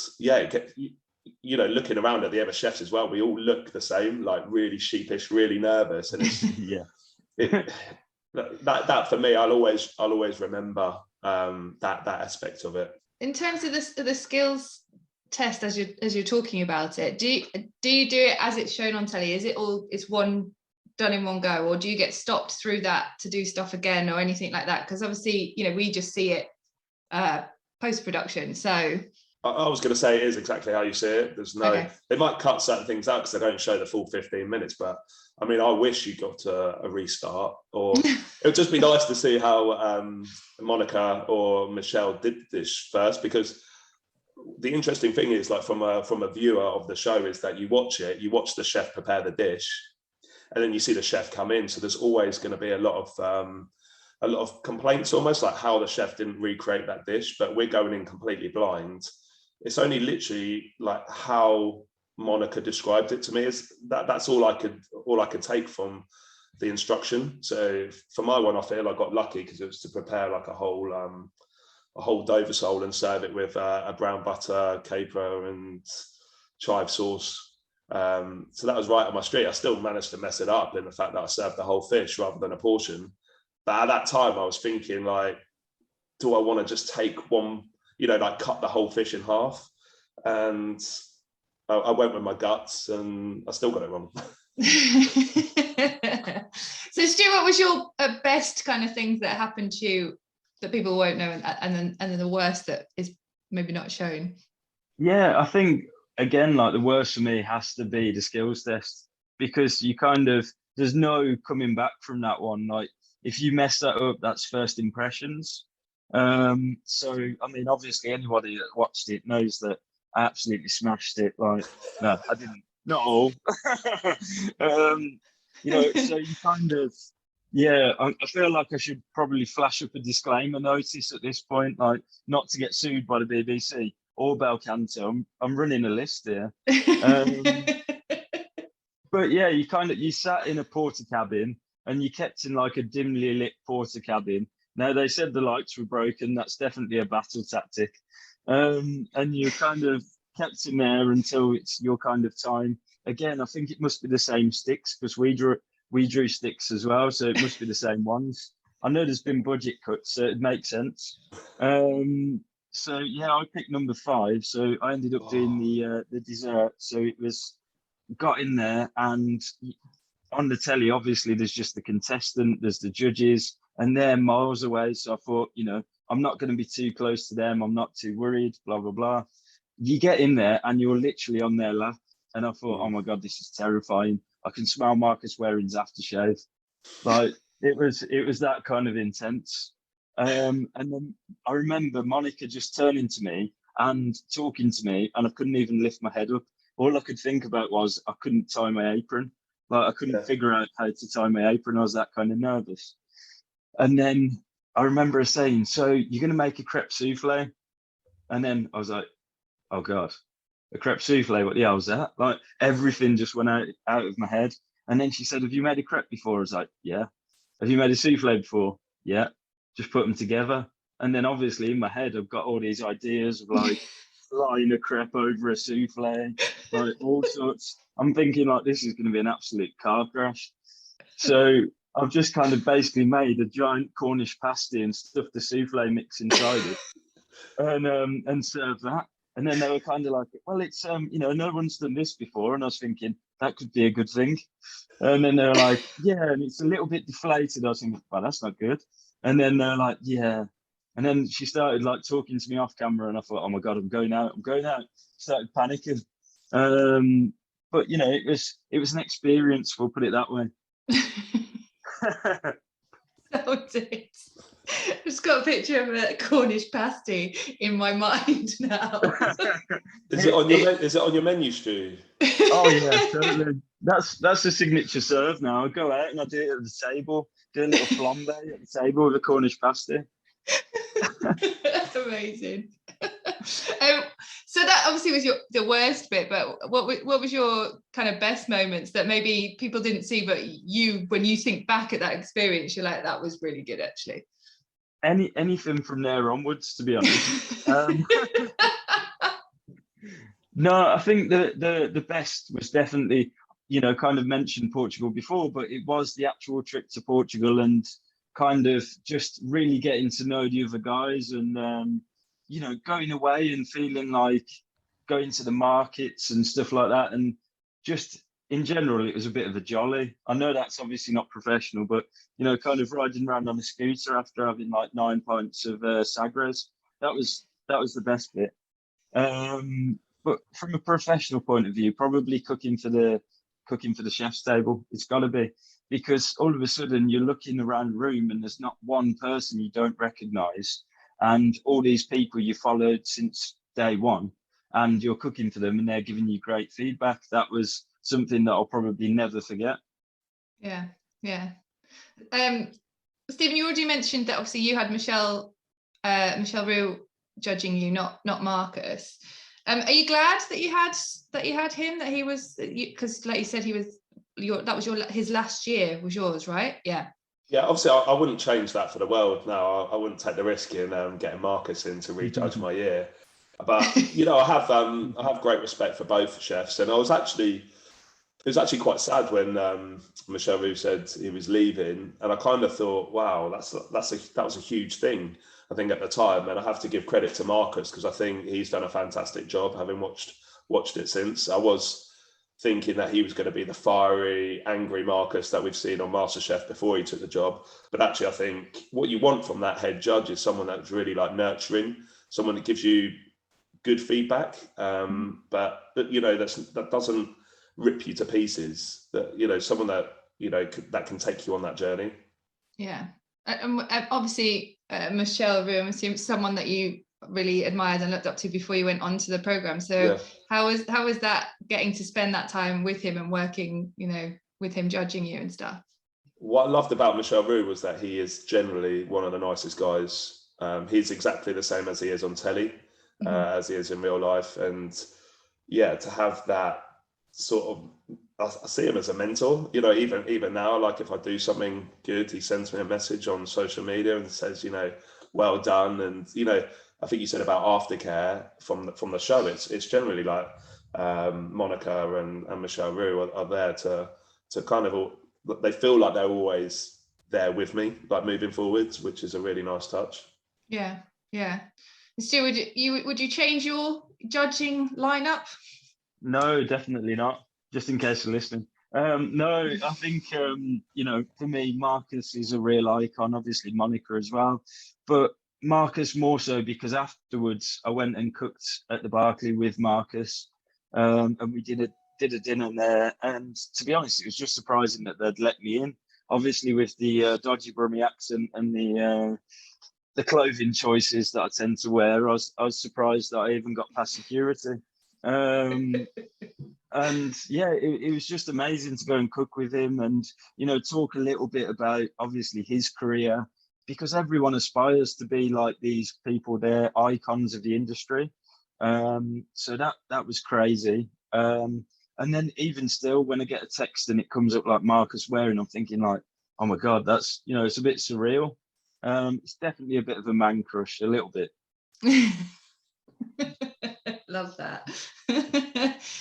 you know, looking around at the other chefs as well, we all look the same, like really sheepish, really nervous. And it's, that for me, I'll always remember that aspect of it. In terms of the skills test, as you're talking about it, do you do it as it's shown on telly? Is it it's one done in one go, or do you get stopped through that to do stuff again or anything like that? Because obviously, you know, we just see it post-production. So I was going to say it is exactly how you see it. There's no, They might cut certain things out because they don't show the full 15 minutes, but I mean, I wish you got a restart, or it would just be nice to see how Monica or Michelle did this first, because the interesting thing is, like from a viewer of the show, is that you watch the chef prepare the dish, and then you see the chef come in. So there's always going to be a lot of complaints, almost like how the chef didn't recreate that dish, but we're going in completely blind. It's only literally like how Monica described it to me. That's all I could take from the instruction. So for my one, I feel I got lucky, because it was to prepare like a whole Dover sole and serve it with a brown butter, caper and chive sauce. So that was right on my street. I still managed to mess it up in the fact that I served the whole fish rather than a portion. But at that time I was thinking, like, do I want to just take one, you know, like cut the whole fish in half? And I went with my guts, and I still got it wrong. So Stu, what was your best kind of things that happened to you that people won't know, and then the worst that is maybe not shown? Yeah, I think, again, like the worst for me has to be the skills test, because you there's no coming back from that one. Like if you mess that up, that's first impressions. So I mean, obviously anybody that watched it knows that I absolutely smashed it. Like, no, I didn't, not all. You know, so Yeah, I feel like I should probably flash up a disclaimer notice at this point, like not to get sued by the BBC or Belcanto. I'm running a list here. But yeah, you sat in a porter cabin and you kept in like a dimly lit porter cabin. Now they said the lights were broken. That's definitely a battle tactic. And you kind of kept in there until it's your kind of time. Again, I think it must be the same sticks because we drew sticks as well, so it must be the same ones. I know there's been budget cuts, so it makes sense. So yeah, I picked number 5. So I ended up doing the dessert. So it was got in there, and on the telly, obviously, there's just the contestant, there's the judges, and they're miles away. So I thought, I'm not going to be too close to them. I'm not too worried. Blah blah blah. You get in there, and you're literally on their lap, and I thought, oh my god, this is terrifying. I can smell Marcus Waring's aftershave. Like it was that kind of intense. And then I remember Monica just turning to me and talking to me, and I couldn't even lift my head up. All I could think about was I couldn't tie my apron. Like I couldn't figure out how to tie my apron. I was that kind of nervous. And then I remember her saying, "So you're going to make a crepe souffle?" And then I was like, "Oh God, a crepe souffle? What the hell was that?" Like everything just went out of my head. And then she said, "Have you made a crepe before?" I was like, "Yeah." "Have you made a souffle before?" "Yeah." Just put them together. And then obviously in my head, I've got all these ideas of like flying a crepe over a souffle, like all sorts. I'm thinking like this is going to be an absolute car crash. So I've just kind of basically made a giant Cornish pasty and stuffed the souffle mix inside it, and served that. And then they were kind of like, "Well, it's no one's done this before." And I was thinking that could be a good thing. And then they were like, "Yeah," and it's a little bit deflated. I was thinking, "Well, that's not good." And then they're like, "Yeah." And then she started like talking to me off camera, and I thought, "Oh my god, I'm going out." Started panicking. But it was an experience. We'll put it that way. So it. I've just got a picture of a Cornish pasty in my mind now. Is it on your menu, Stu? Oh yeah, totally. That's the signature serve now. I go out and I do it at the table. Do a little flambe at the table with a Cornish pasty. That's amazing. So that obviously was the worst bit, but what was your kind of best moments that maybe people didn't see, but when you think back at that experience, you're like, that was really good actually? Anything from there onwards, to be honest. No, I think the best was definitely, kind of mentioned Portugal before, but it was the actual trip to Portugal and kind of just really getting to know the other guys and, going away and feeling like going to the markets and stuff like that. And just in general, it was a bit of a jolly. I know that's obviously not professional, but, kind of riding around on a scooter after having like 9 pints of Sagres, that was the best bit. But from a professional point of view, probably cooking for the chef's table. It's got to be, because all of a sudden you're looking around the room and there's not one person you don't recognize, and all these people you followed since day one, and you're cooking for them and they're giving you great feedback. That was something that I'll probably never forget. Yeah. Stephen, you already mentioned that obviously you had Michelle Roux judging you, not Marcus. Are you glad that you had him? That he was, because like you said, his last year was yours, right? Yeah. Yeah, obviously I wouldn't change that for the world. No, I wouldn't take the risk in getting Marcus in to rejudge my year. But I have great respect for both chefs, and it was actually quite sad when Michelle Roux said he was leaving, and I kind of thought, wow, that was a huge thing, I think, at the time. And I have to give credit to Marcus because I think he's done a fantastic job, having watched it since. I was thinking that he was going to be the fiery, angry Marcus that we've seen on Masterchef before he took the job. But actually, I think what you want from that head judge is someone that's really like nurturing, someone that gives you good feedback, but that doesn't rip you to pieces. That someone that that can take you on that journey. Yeah, obviously Michelle Roux, I'm assuming someone that you really admired and looked up to before you went on to the program. So yeah. How was that, getting to spend that time with him and working, with him judging you and stuff? what I loved about Michel Roux was that he is generally one of the nicest guys. He's exactly the same as he is on telly, as he is in real life. And yeah, to have that sort of, I see him as a mentor, you know, even now, like if I do something good, he sends me a message on social media and says, you know, well done. And, you know, I think you said about aftercare from the show, it's generally like Monica and Michel Roux are there to kind of, they feel like they're always there with me, like moving forwards, which is a really nice touch. Yeah. Stu, would you change your judging lineup? No, definitely not. Just in case you're listening. No, I think, you know, for me, Marcus is a real icon, obviously Monica as well. But Marcus more so because afterwards I went and cooked at the Barclay with Marcus, and we did a dinner there. And to be honest, it was just surprising that they'd let me in. Obviously, with the dodgy Brummie accent and the clothing choices that I tend to wear, I was surprised that I even got past security. And yeah, it was just amazing to go and cook with him and, you know, talk a little bit about obviously his career, because everyone aspires to be like these people. They're icons of the industry. So that was crazy. And then even still, when I get a text and it comes up like Marcus wearing, I'm thinking like, oh my God, that's, you know, it's a bit surreal. It's definitely a bit of a man crush, a little bit. Love that.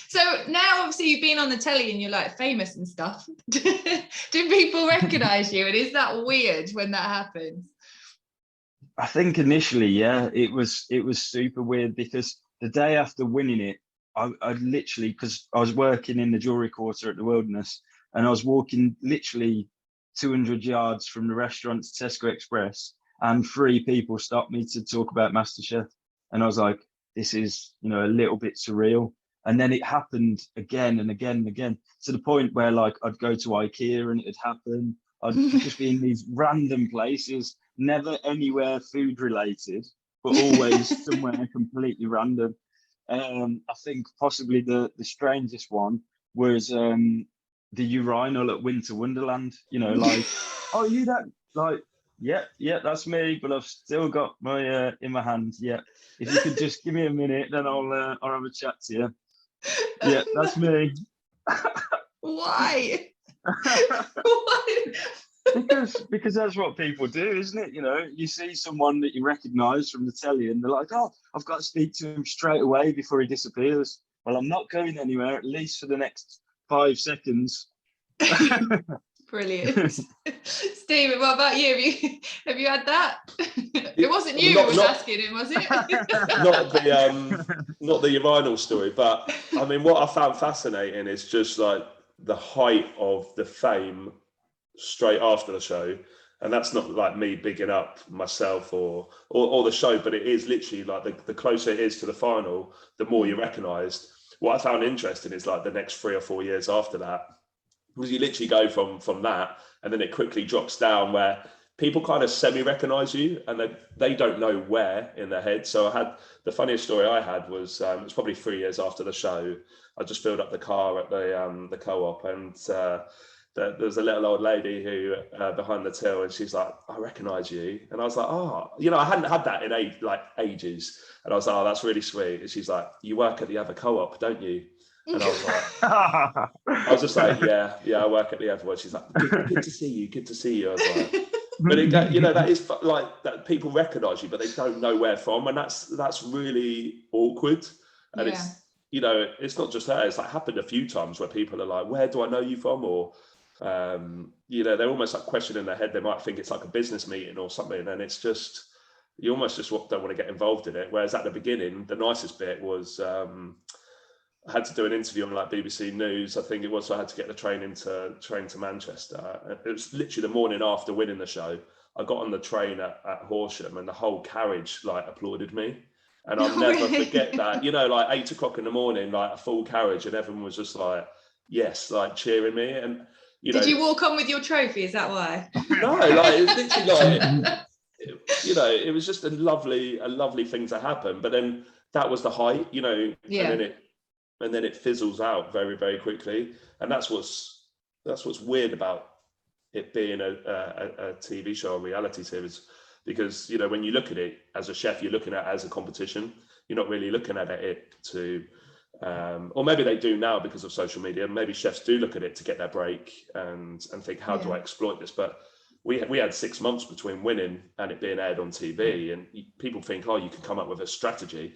So now obviously you've been on the telly and you're like famous and stuff. Do people recognize you, and is that weird when that happens? I think initially, yeah, it was super weird, because the day after winning it, I literally, because I was working in the jewelry quarter at the Wilderness, and I was walking literally 200 yards from the restaurant to Tesco Express, and 3 people stopped me to talk about MasterChef, and I was like, this is, you know, a little bit surreal. And then it happened again and again and again, to the point where like I'd go to IKEA and it'd happen. I'd just be in these random places, never anywhere food related, but always somewhere completely random. I think possibly the strangest one was the urinal at Winter Wonderland. You know, like, oh, you that, like, yeah, that's me, but I've still got my in my hand. Yeah, if you could just give me a minute, then I'll have a chat to you. Yeah, that's me. Why? Why? Because that's what people do, isn't it? You know, you see someone that you recognise from the telly and they're like, oh, I've got to speak to him straight away before he disappears. Well, I'm not going anywhere, at least for the next 5 seconds. Brilliant. Stephen, what about you? Have you had that? It wasn't you who was asking him, was it? Not the urinal story, but I mean, what I found fascinating is just like the height of the fame straight after the show. And that's not like me bigging up myself or the show, but it is literally like the closer it is to the final, the more you're recognised. What I found interesting is like the next 3 or 4 years after that, because you literally go from that, and then it quickly drops down where people kind of semi-recognise you, and they don't know where in their head. So I had the funniest story I had was it was probably 3 years after the show. I just filled up the car at the co-op, and there's a little old lady who behind the till, and she's like, I recognise you. And I was like, oh, you know, I hadn't had that in ages. And I was like, oh, that's really sweet. And she's like, you work at the other co-op, don't you? And I was like, I was just like, yeah, I work at the other one. She's like, good to see you. I was like, but you know, that is like that people recognise you, but they don't know where from, and that's really awkward. And it's, you know, it's not just that. It's like happened a few times where people are like, where do I know you from? Or you know, they're almost like questioning their head. They might think it's like a business meeting or something, and it's just, you almost just don't want to get involved in it. Whereas at the beginning, the nicest bit was I had to do an interview on like BBC News, I think it was. So I had to get the train to Manchester. It was literally the morning after winning the show. I got on the train at Horsham, and the whole carriage like applauded me. And I'll never forget that. You know, like 8 o'clock in the morning, like a full carriage, and everyone was just like, yes, like cheering me. And you know, did you walk on with your trophy? Is that why? No, like it was literally like, you know, it was just a lovely thing to happen. But then that was the height, you know, and then it fizzles out very, very quickly. And that's what's weird about it being a TV show, a reality series, because, you know, when you look at it as a chef, you're looking at it as a competition. You're not really looking at it to, or maybe they do now because of social media. Maybe chefs do look at it to get their break and think, how do I exploit this? But we had 6 months between winning and it being aired on TV, and people think, oh, you can come up with a strategy.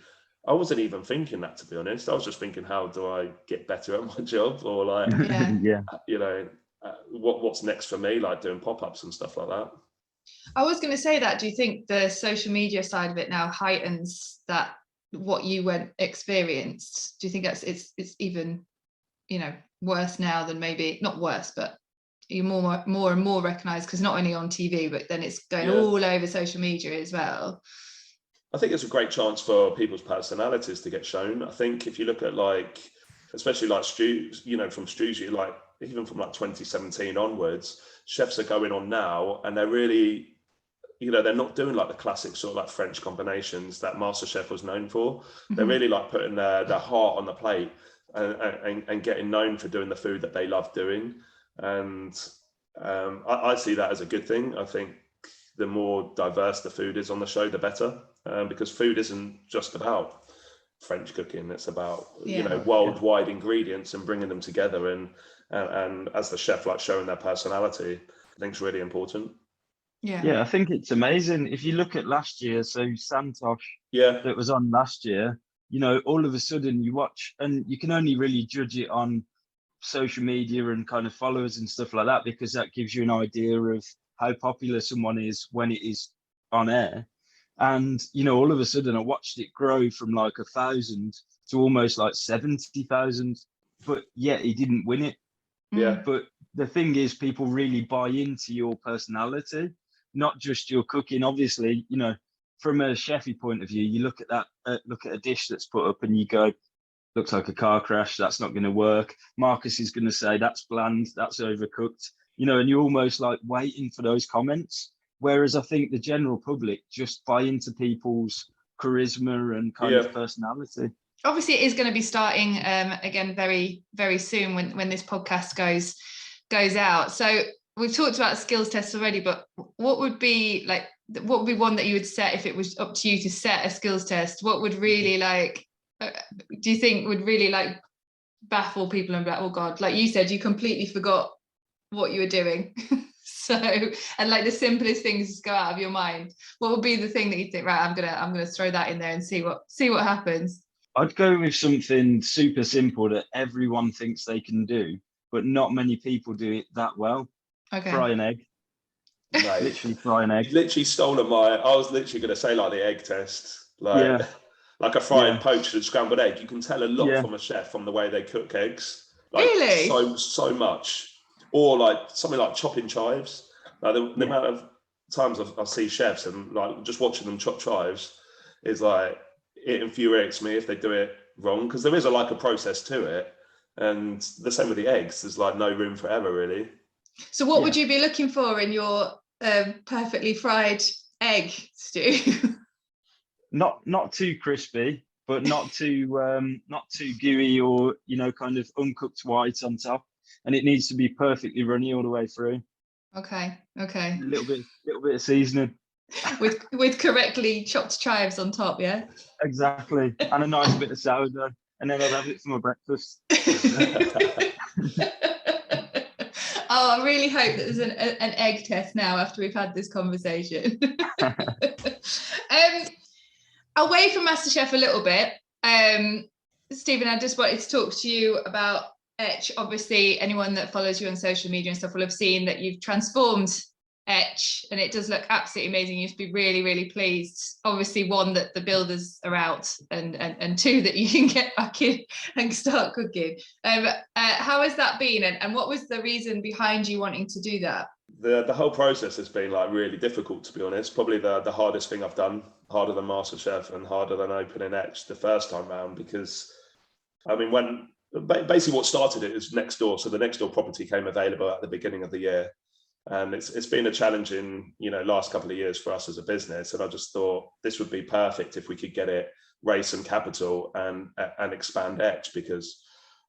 I wasn't even thinking that, to be honest. I was just thinking, how do I get better at my job? Or like, you know, what's next for me, like doing pop-ups and stuff like that. I was going to say that. Do you think the social media side of it now heightens that, what you experienced? Do you think it's even, you know, worse now than, maybe not worse, but you're more and more recognised, because not only on TV, but then it's going all over social media as well? I think it's a great chance for people's personalities to get shown. I think if you look at, like, especially like Stu, you know, from Stu's, like even from like 2017 onwards, chefs are going on now and they're really, you know, they're not doing like the classic sort of like French combinations that Masterchef was known for. They're really like putting their heart on the plate and getting known for doing the food that they love doing. And I see that as a good thing. I think the more diverse the food is on the show, the better, because food isn't just about French cooking. It's about, you know, worldwide ingredients and bringing them together. And as the chef, like showing their personality, I think is really important. Yeah, I think it's amazing. If you look at last year, so Santosh, that was on last year, you know, all of a sudden you watch, and you can only really judge it on social media and kind of followers and stuff like that, because that gives you an idea of how popular someone is when it is on air. And, you know, all of a sudden I watched it grow from like 1,000 to almost like 70,000, but yet he didn't win it. But the thing is, people really buy into your personality, not just your cooking. Obviously, you know, from a chefy point of view, you look at that, look at a dish that's put up and you go, looks like a car crash, that's not going to work. Marcus is going to say that's bland, that's overcooked, you know, and you're almost like waiting for those comments. Whereas I think the general public just buy into people's charisma and kind of personality. Obviously, it is going to be starting again very, very soon when this podcast goes out. So we've talked about skills tests already, but what would be one that you would set if it was up to you to set a skills test? What would really do you think would really like baffle people and be like, oh God, like you said, you completely forgot what you were doing? So, and like the simplest things just go out of your mind. What would be the thing that you think, right, I'm gonna throw that in there and see what happens? I'd go with something super simple that everyone thinks they can do, but not many people do it that well. Okay. Fry an egg. Right. Literally fry an egg. You've literally stolen I was literally going to say like the egg test. Like a frying poached and scrambled egg. You can tell a lot from a chef from the way they cook eggs. Like, really? So much. Or like something like chopping chives. Like the amount of times I see chefs and like just watching them chop chives is like, it infuriates me if they do it wrong, because there is a process to it. And the same with the eggs. There's like no room for error, really. So what would you be looking for in your perfectly fried egg, Stu? Not too crispy, but not too gooey or, you know, kind of uncooked white on top. And it needs to be perfectly runny all the way through. Okay. A little bit of seasoning. with correctly chopped chives on top, yeah? Exactly. And a nice bit of sourdough. And then I'd have it for my breakfast. Oh, I really hope that there's an egg test now after we've had this conversation. Away from MasterChef a little bit, Stephen, I just wanted to talk to you about Etch. Obviously, anyone that follows you on social media and stuff will have seen that you've transformed Etch, and it does look absolutely amazing. You should be really, really pleased. Obviously, one, that the builders are out, and two, that you can get back in and start cooking. How has that been, and what was the reason behind you wanting to do that? The whole process has been like really difficult, to be honest. Probably the hardest thing I've done, harder than MasterChef and harder than opening Etch the first time round, because I mean, when basically what started it is next door. So the next door property came available at the beginning of the year. And it's been a challenging, you know, last couple of years for us as a business. And I just thought this would be perfect if we could get it, raise some capital and expand Etch, because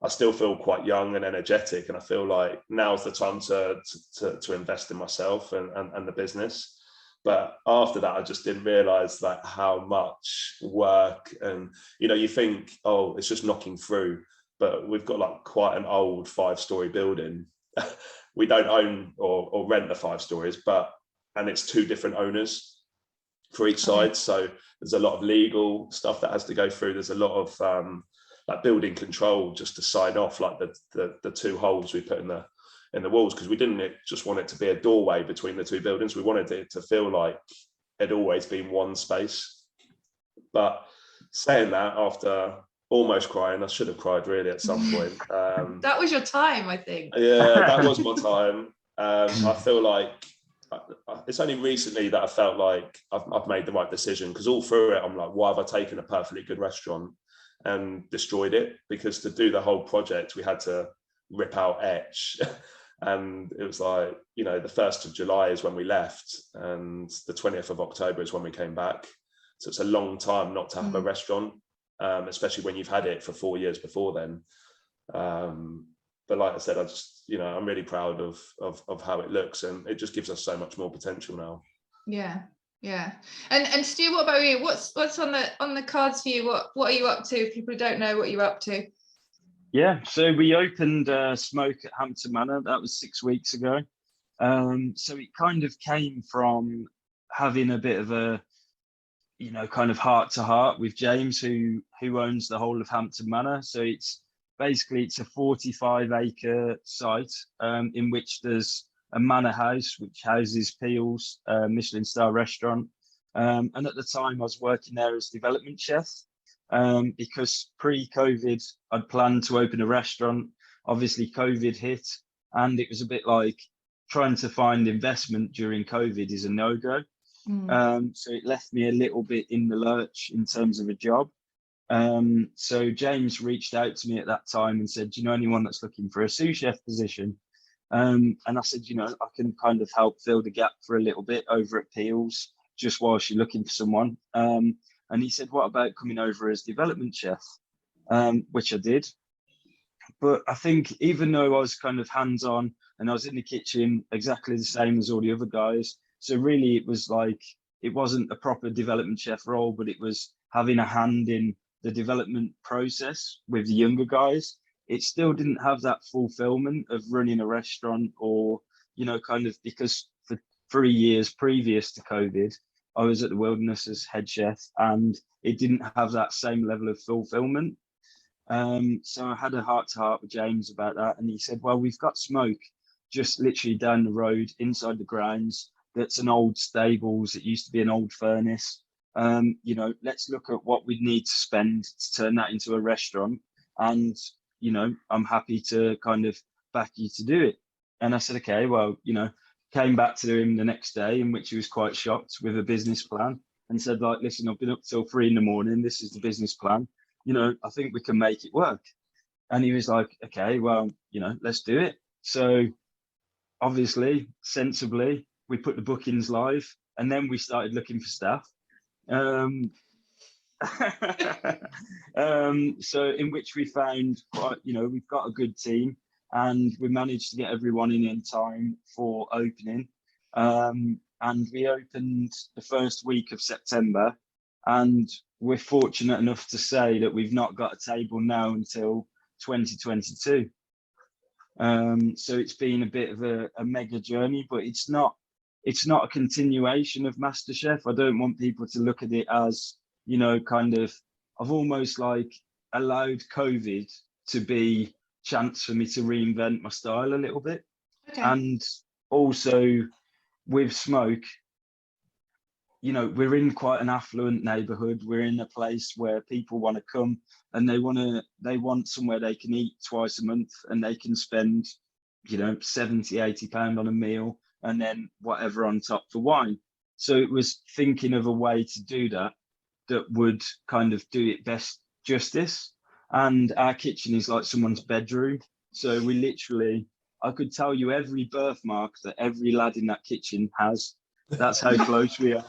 I still feel quite young and energetic, and I feel like now's the time to invest in myself and the business. But after that, I just didn't realise like how much work, and you think, oh, it's just knocking through, but we've got like quite an old 5-story building. We don't own or rent the 5 stories, and it's 2 different owners for each side. So there's a lot of legal stuff that has to go through. There's a lot of like building control just to sign off like the 2 holes we put in the walls, because we didn't just want it to be a doorway between the 2 buildings. We wanted it to feel like it'd always been one space. But saying that, after almost crying, I should have cried really at some point. That was your time, I think. Yeah, that was my time. I feel like it's only recently that I felt like I've made the right decision, because all through it, I'm like, why have I taken a perfectly good restaurant and destroyed it? Because to do the whole project, we had to rip out Etch. And it was like, the 1st of July is when we left, and the 20th of October is when we came back. So it's a long time not to have a restaurant, especially when you've had it for 4 years before then. But like I said, I just, I'm really proud of how it looks, and it just gives us so much more potential now. Yeah. And Stu, what about you? What's on the cards for you? What are you up to? If people don't know what you're up to. Yeah, so we opened Smoke at Hampton Manor. That was 6 weeks ago. So it kind of came from having a bit of a, kind of heart to heart with James, who owns the whole of Hampton Manor. So it's a 45-acre site in which there's a manor house which houses Peel's Michelin star restaurant. And at the time I was working there as development chef. Because pre-COVID, I'd planned to open a restaurant. Obviously, COVID hit, and it was a bit like trying to find investment during COVID is a no-go. So it left me a little bit in the lurch in terms of a job. So James reached out to me at that time and said, do you know anyone that's looking for a sous chef position? And I said, I can kind of help fill the gap for a little bit over at Peel's, just whilst you're looking for someone. And he said, what about coming over as development chef? Which I did. But I think even though I was kind of hands-on and I was in the kitchen exactly the same as all the other guys, so really it was like, it wasn't a proper development chef role, but it was having a hand in the development process with the younger guys. It still didn't have that fulfillment of running a restaurant, or, kind of, because for 3 years previous to COVID, I was at the Wilderness as head chef, and it didn't have that same level of fulfillment. So I had a heart-to-heart with James about that, and he said, well, we've got Smoke just literally down the road inside the grounds. That's an old stables. It used to be an old furnace. Let's look at what we'd need to spend to turn that into a restaurant. And, I'm happy to kind of back you to do it. And I said, okay, well, came back to him the next day, in which he was quite shocked with a business plan, and said, like, listen, I've been up till 3 a.m. This is the business plan. I think we can make it work. And he was like, okay, well, let's do it. So obviously, sensibly, we put the bookings live, and then we started looking for staff. So in which we found quite, we've got a good team, and we managed to get everyone in time for opening. And we opened the first week of September, and we're fortunate enough to say that we've not got a table now until 2022. So it's been a bit of a mega journey, but it's not a continuation of Masterchef. I don't want people to look at it as, kind of, I've almost like allowed COVID to be chance for me to reinvent my style a little bit. Okay. And also with Smoke, we're in quite an affluent neighborhood. We're in a place where people want to come, and they want somewhere they can eat twice a month, and they can spend, 70-80 pound on a meal, and then whatever on top for wine. So it was thinking of a way to do that would kind of do it best justice. And our kitchen is like someone's bedroom. So we literally, I could tell you every birthmark that every lad in that kitchen has. That's how close we are.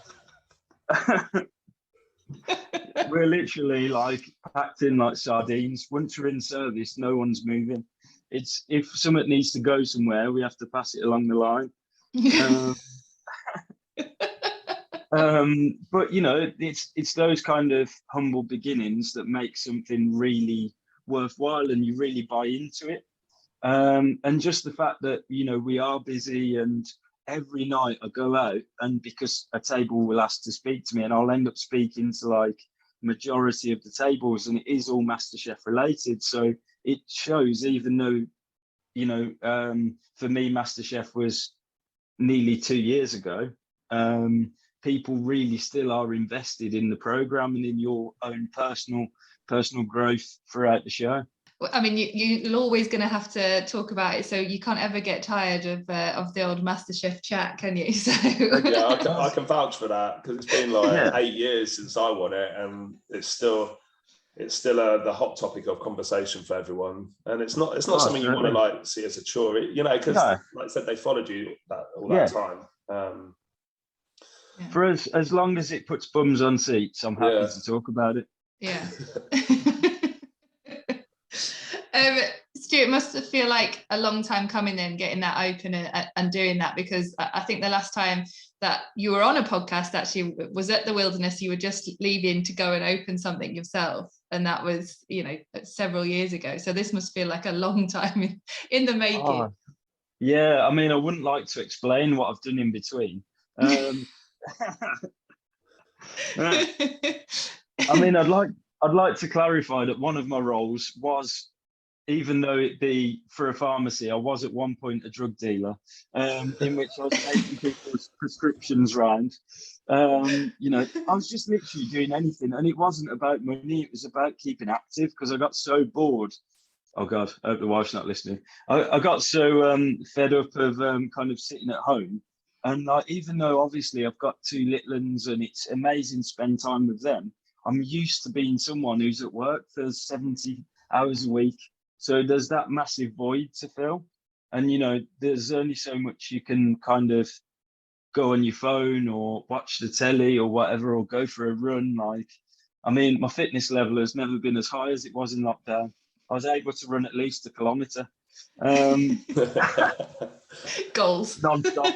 we're literally like packed in like sardines. Once we're in service, no one's moving. It's if something needs to go somewhere, we have to pass it along the line. But you know, it's those kind of humble beginnings that make something really worthwhile, and you really buy into it. And just the fact that, you know, we are busy, and every night I go out, and because a table will ask to speak to me, and I'll end up speaking to like majority of the tables, and it is all MasterChef related. So it shows, even though, you know, for me, MasterChef was nearly 2 years ago, people really still are invested in the program and in your own personal growth throughout the show. I mean, you're always going to have to talk about it, so you can't ever get tired of the old MasterChef chat, can you? So yeah, I can vouch for that, because it's been like 8 years since I won it, and it's still the hot topic of conversation for everyone. And it's not something you want to like see as a chore, you know, because like I said, they followed you all that time. For us, as long as it puts bums on seats, I'm happy to talk about it. Yeah. Stu, it must feel like a long time coming then, getting that open and doing that, because I think the last time that you were on a podcast actually was at the Wilderness. You were just leaving to go and open something yourself, and that was, you know, several years ago. So this must feel like a long time in the making. Yeah, I mean, I wouldn't like to explain what I've done in between. I mean, I'd like to clarify that one of my roles was, even though it be for a pharmacy, I was at one point a drug dealer, in which I was taking people's prescriptions round. You know, I was just literally doing anything, and it wasn't about money, it was about keeping active, because I got so bored. Oh God, I hope the wife's not listening. I got so fed up of kind of sitting at home. And like, even though obviously I've got 2 little ones and it's amazing to spend time with them, I'm used to being someone who's at work for 70 hours a week. So there's that massive void to fill. And, you know, there's only so much you can kind of go on your phone or watch the telly or whatever, or go for a run. Like, I mean, my fitness level has never been as high as it was in lockdown. I was able to run at least a kilometre. Goals. Non-stop.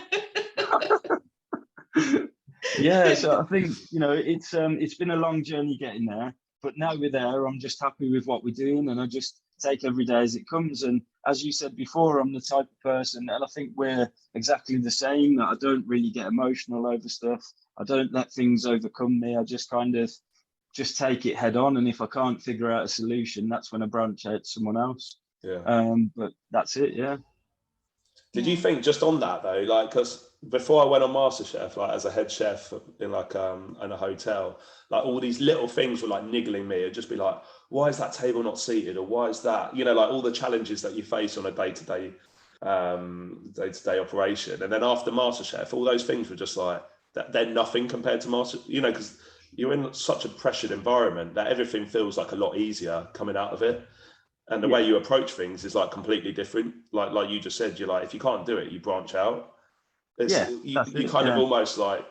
Yeah, so I think, you know, it's been a long journey getting there, but now we're there, I'm just happy with what we're doing, and I just take every day as it comes. And as you said before, I'm the type of person, and I think we're exactly the same, that I don't really get emotional over stuff. I don't let things overcome me. I just kind of just take it head on, and if I can't figure out a solution, that's when I branch out to someone else. But that's it. Did you think, just on that though, like, because before I went on MasterChef, like as a head chef in like in a hotel, like all these little things were like niggling me. It'd just be like, why is that table not seated, or why is that, you know, like all the challenges that you face on a day-to-day operation. And then after MasterChef, all those things were just like, they're nothing compared to Master, you know, because you're in such a pressured environment that everything feels like a lot easier coming out of it. And the way you approach things is like completely different. Like you just said, you're like, if you can't do it, you branch out. You kind of almost like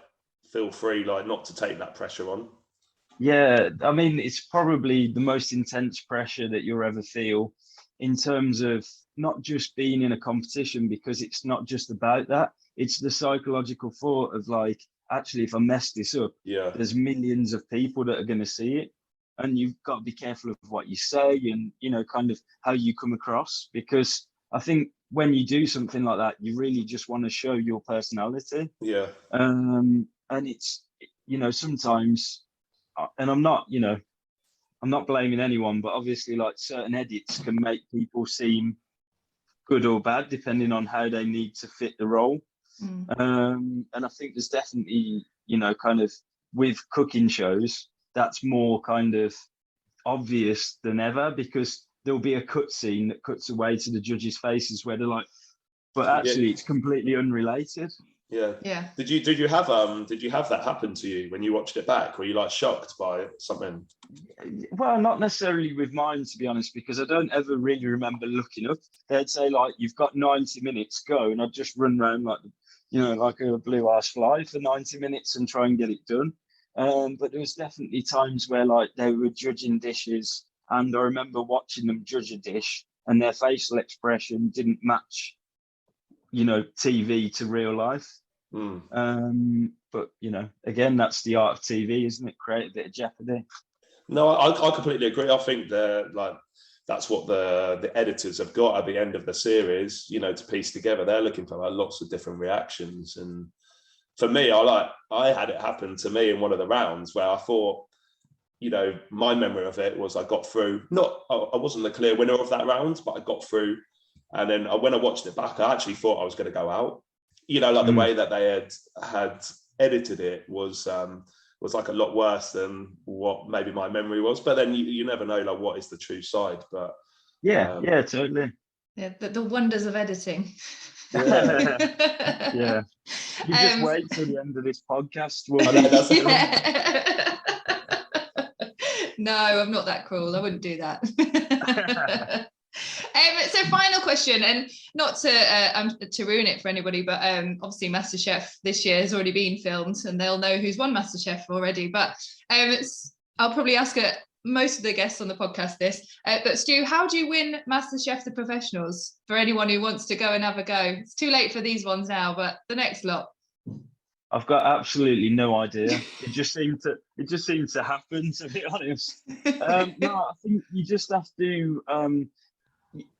feel free, like not to take that pressure on. Yeah, I mean, it's probably the most intense pressure that you'll ever feel, in terms of not just being in a competition, because it's not just about that. It's the psychological thought of like, actually, if I mess this up, there's millions of people that are going to see it. And you've got to be careful of what you say, and, you know, kind of how you come across, because I think when you do something like that, you really just want to show your personality. And it's, you know, sometimes, and I'm not blaming anyone, but obviously like certain edits can make people seem good or bad depending on how they need to fit the role. And I think there's definitely, you know, kind of with cooking shows, that's more kind of obvious than ever, because there'll be a cut scene that cuts away to the judges' faces where they're like, but actually it's completely unrelated. Did you have that happen to you when you watched it back? Were you like shocked by something? Well, not necessarily with mine, to be honest, because I don't ever really remember looking up. They'd say like, you've got 90 minutes, go, and I'd just run around like, you know, like a blue ass fly for 90 minutes and try and get it done. But there was definitely times where like they were judging dishes, and I remember watching them judge a dish and their facial expression didn't match, TV to real life. But again, that's the art of TV, isn't it? Create a bit of jeopardy. No, I completely agree. I think that's what the editors have got at the end of the series, to piece together. They're looking for lots of different reactions. And for me, I had it happen to me in one of the rounds where I thought, my memory of it was I got through. I wasn't the clear winner of that round, but I got through. And then when I watched it back, I actually thought I was going to go out. The way that they had edited it was like a lot worse than what maybe my memory was. But then you never know what is the true side. But yeah, totally. Yeah, the wonders of editing. Yeah. Yeah. You just wait till the end of this podcast. No, I'm not that cruel. I wouldn't do that. So final question, and not to ruin it for anybody, but obviously MasterChef this year has already been filmed and they'll know who's won MasterChef already, but I'll probably ask most of the guests on the podcast this, but Stu, how do you win MasterChef the Professionals for anyone who wants to go and have a go? It's too late for these ones now, but the next lot. I've got absolutely no idea. It just seemed to happen, to be honest. No, I think you just have to,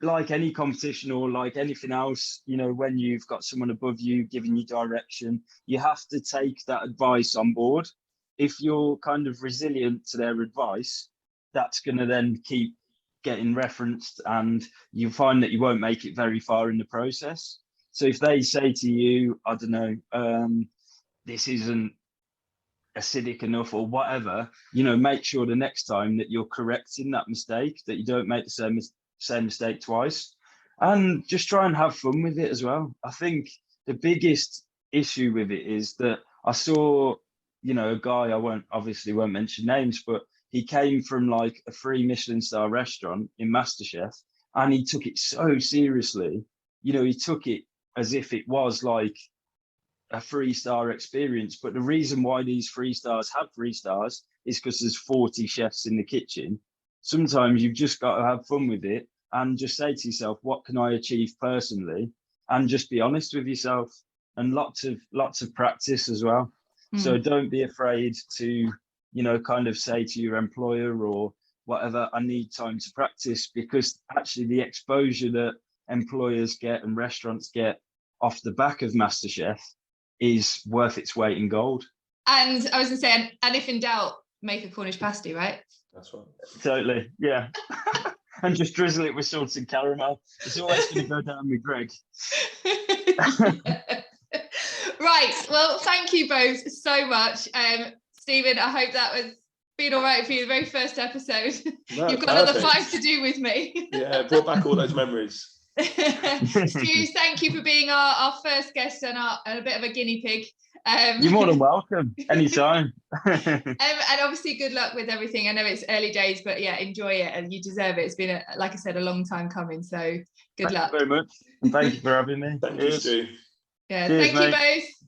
like any competition or like anything else, when you've got someone above you giving you direction, you have to take that advice on board. If you're kind of resilient to their advice, that's going to then keep getting referenced, and you find that you won't make it very far in the process. So if they say to you, I don't know, this isn't acidic enough or whatever, make sure the next time that you're correcting that mistake, that you don't make the same mistake twice, and just try and have fun with it as well. I think the biggest issue with it is that I saw, a guy, I won't mention names, but he came from like a 3 Michelin star restaurant in MasterChef, and he took it so seriously. He took it as if it was like a 3-star experience. But the reason why these 3 stars have 3 stars is because there's 40 chefs in the kitchen. Sometimes you've just got to have fun with it and just say to yourself, what can I achieve personally? And just be honest with yourself, and lots of practice as well. So don't be afraid to, kind of say to your employer or whatever, I need time to practice, because actually the exposure that employers get and restaurants get off the back of MasterChef is worth its weight in gold. And I was going to say, and if in doubt, make a Cornish pasty, right? That's right. Totally, yeah. And just drizzle it with salted caramel. It's always going to go down with Greg. Right, well, thank you both so much. Stephen, I hope that was been all right for you, the very first episode. No, you've got another 5 to do with me. Yeah, brought back all those memories. Stu, thank you for being our first guest and a bit of a guinea pig. You're more than welcome, anytime. And obviously good luck with everything. I know it's early days, but yeah, enjoy it and you deserve it. It's been, like I said, a long time coming, so good luck. Thank you very much, and thank you for having me. Thank you, Stu. Yeah, Cheers, thank you mate. both.